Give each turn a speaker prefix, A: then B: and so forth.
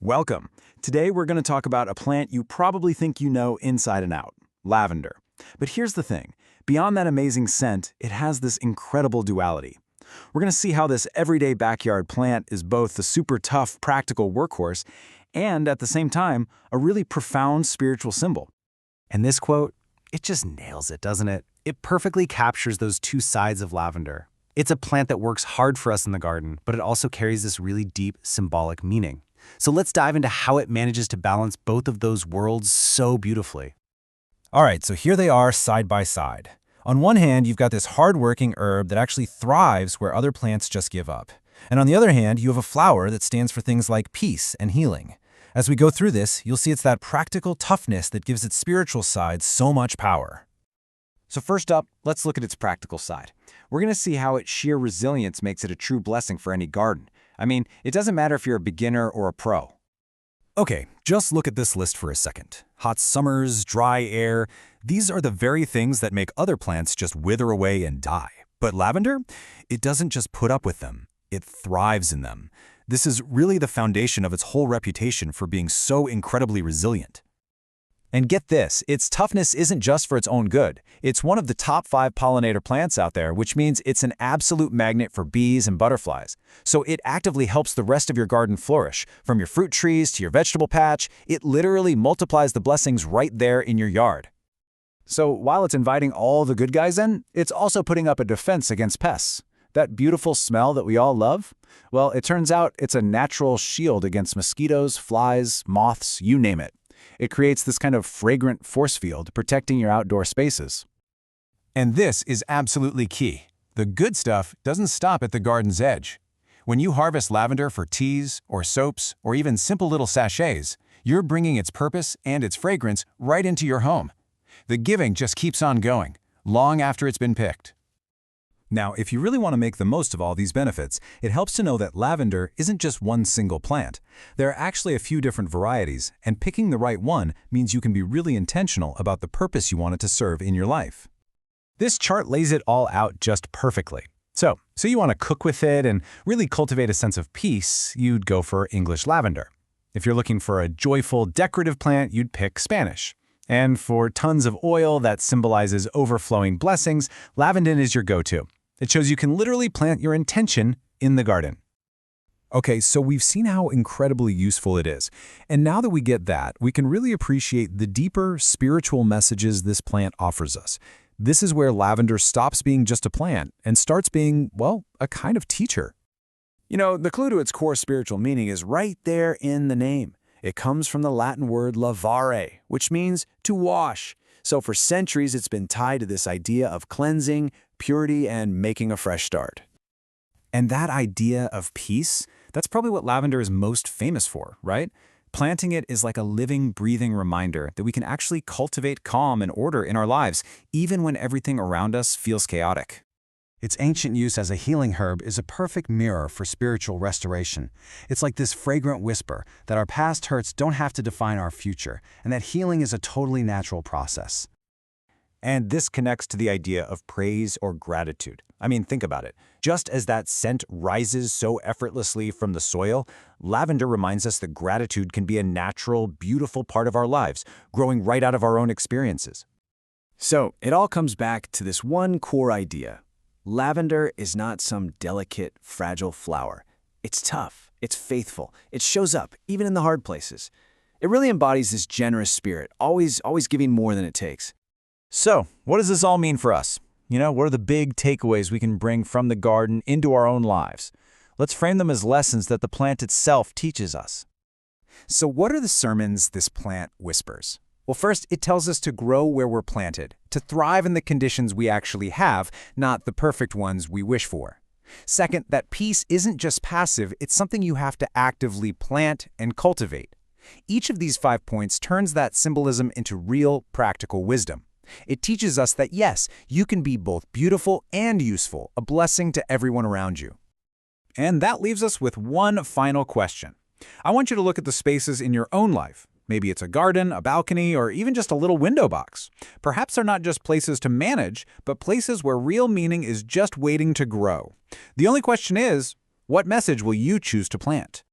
A: Welcome. Today we're going to talk about a plant you probably think you know inside and out, lavender. But here's the thing. Beyond that amazing scent, it has this incredible duality. We're going to see how this everyday backyard plant is both the super tough, practical workhorse and, at the same time, a really profound spiritual symbol.
B: And this quote, it just nails it, doesn't it? It perfectly captures those two sides of lavender. It's a plant that works hard for us in the garden, but it also carries this really deep symbolic meaning. So let's dive into how it manages to balance both of those worlds so beautifully.
C: All right, so here they are side by side. On one hand, you've got this hard-working herb that actually thrives where other plants just give up. And on the other hand, you have a flower that stands for things like peace and healing. As we go through this, you'll see it's that practical toughness that gives its spiritual side so much power.
A: So first up, let's look at its practical side. We're going to see how its sheer resilience makes it a true blessing for any garden. I mean, it doesn't matter if you're a beginner or a pro.
C: Okay, just look at this list for a second. Hot summers, dry air, these are the very things that make other plants just wither away and die. But lavender, it doesn't just put up with them, it thrives in them. This is really the foundation of its whole reputation for being so incredibly resilient.
A: And get this, its toughness isn't just for its own good. It's one of the top 5 pollinator plants out there, which means it's an absolute magnet for bees and butterflies. So it actively helps the rest of your garden flourish. From your fruit trees to your vegetable patch, it literally multiplies the blessings right there in your yard. So while it's inviting all the good guys in, it's also putting up a defense against pests. That beautiful smell that we all love? Well, it turns out it's a natural shield against mosquitoes, flies, moths, you name it. It creates this kind of fragrant force field protecting your outdoor spaces.
C: And this is absolutely key. The good stuff doesn't stop at the garden's edge. When you harvest lavender for teas or soaps or even simple little sachets, you're bringing its purpose and its fragrance right into your home. The giving just keeps on going, long after it's been picked. Now, if you really want to make the most of all these benefits, it helps to know that lavender isn't just one single plant. There are actually a few different varieties, and picking the right one means you can be really intentional about the purpose you want it to serve in your life.
A: This chart lays it all out just perfectly. So you want to cook with it and really cultivate a sense of peace, you'd go for English lavender. If you're looking for a joyful, decorative plant, you'd pick Spanish. And for tons of oil that symbolizes overflowing blessings, lavender is your go-to. It shows you can literally plant your intention in the garden.
C: Okay, so we've seen how incredibly useful it is. And now that we get that, we can really appreciate the deeper spiritual messages this plant offers us. This is where lavender stops being just a plant and starts being, well, a kind of teacher.
A: You know, the clue to its core spiritual meaning is right there in the name. It comes from the Latin word lavare, which means to wash. So for centuries, it's been tied to this idea of cleansing, purity, and making a fresh start.
C: And that idea of peace, that's probably what lavender is most famous for, right? Planting it is like a living, breathing reminder that we can actually cultivate calm and order in our lives, even when everything around us feels chaotic.
D: Its ancient use as a healing herb is a perfect mirror for spiritual restoration. It's like this fragrant whisper that our past hurts don't have to define our future, and that healing is a totally natural process.
A: And this connects to the idea of praise or gratitude. I mean, think about it. Just as that scent rises so effortlessly from the soil, lavender reminds us that gratitude can be a natural, beautiful part of our lives, growing right out of our own experiences. So it all comes back to this one core idea. Lavender is not some delicate, fragile flower. It's tough, it's faithful, it shows up, even in the hard places. It really embodies this generous spirit, always giving more than it takes. So, what does this all mean for us? You know, what are the big takeaways we can bring from the garden into our own lives? Let's frame them as lessons that the plant itself teaches us. So what are the sermons this plant whispers? Well, first, it tells us to grow where we're planted, to thrive in the conditions we actually have, not the perfect ones we wish for. Second, that peace isn't just passive, it's something you have to actively plant and cultivate. Each of these 5 points turns that symbolism into real, practical wisdom. It teaches us that yes, you can be both beautiful and useful, a blessing to everyone around you. And that leaves us with one final question. I want you to look at the spaces in your own life. Maybe it's a garden, a balcony, or even just a little window box. Perhaps they're not just places to manage, but places where real meaning is just waiting to grow. The only question is, what message will you choose to plant?